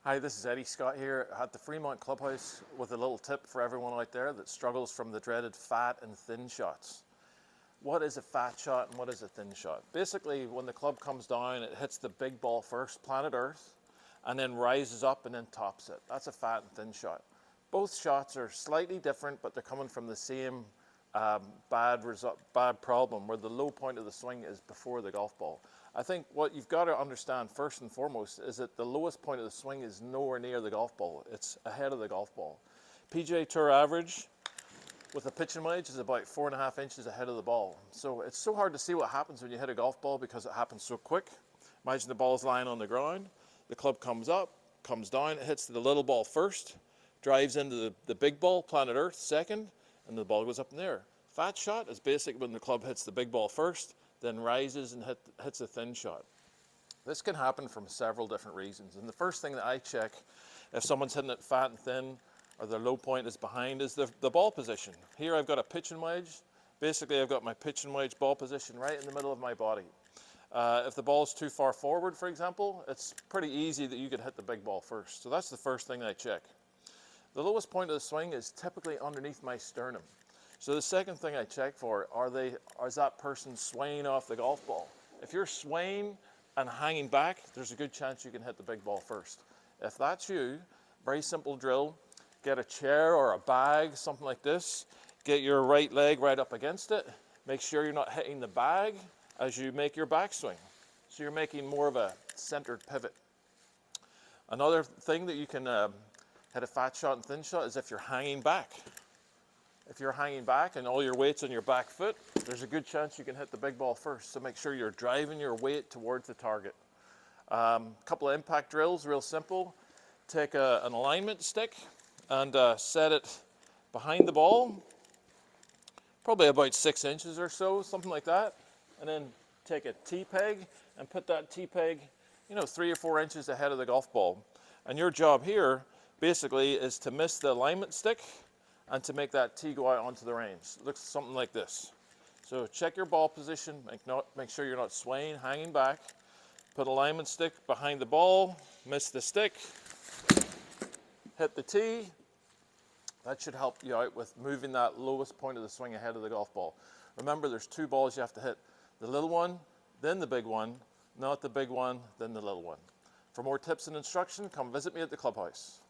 Hi, this is Eddie Scott here at the Fremont Clubhouse with a little tip for everyone out there that struggles from the dreaded fat and thin shots. What is a fat shot and what is a thin shot? Basically, when the club comes down, it hits the big ball first, planet Earth, and then rises up and then tops it. That's a fat and thin shot. Both shots are slightly different, but they're coming from the same bad problem where the low point of the swing is before the golf ball. I think what you've got to understand first and foremost is that the lowest point of the swing is nowhere near the golf ball. It's ahead of the golf ball. PGA Tour average with a pitching wedge is about 4.5 inches ahead of the ball. So it's so hard to see what happens when you hit a golf ball because it happens so quick. Imagine the ball's lying on the ground, the club comes up, comes down, it hits the little ball first, drives into the big ball, planet Earth, second, and the ball goes up in the air. Fat shot is basically when the club hits the big ball first, then rises and hits a thin shot. This can happen from several different reasons. And the first thing that I check if someone's hitting it fat and thin or their low point is behind is the ball position. Here I've got a pitching wedge. Basically I've got my pitching wedge ball position right in the middle of my body. If the ball's too far forward, for example, it's pretty easy that you could hit the big ball first. So that's the first thing I check. The lowest point of the swing is typically underneath my sternum. So the second thing I check for, is that person swaying off the golf ball? If you're swaying and hanging back, there's a good chance you can hit the big ball first. If that's you, very simple drill, get a chair or a bag, something like this, get your right leg right up against it, make sure you're not hitting the bag as you make your backswing. So you're making more of a centered pivot. Another thing that you can hit a fat shot and thin shot is if you're hanging back. If you're hanging back and all your weight's on your back foot, there's a good chance you can hit the big ball first. So make sure you're driving your weight towards the target. Couple of impact drills, real simple. Take an alignment stick and set it behind the ball, probably about 6 inches or so, something like that. And then take a T-peg and put that T-peg, 3 or 4 inches ahead of the golf ball. And your job here basically is to miss the alignment stick and to make that tee go out onto the range. It looks something like this. So check your ball position, make sure you're not swaying, hanging back. Put alignment stick behind the ball, miss the stick, hit the tee. That should help you out with moving that lowest point of the swing ahead of the golf ball. Remember, there's 2 balls you have to hit. The little one, then the big one, not the big one, then the little one. For more tips and instruction, come visit me at the clubhouse.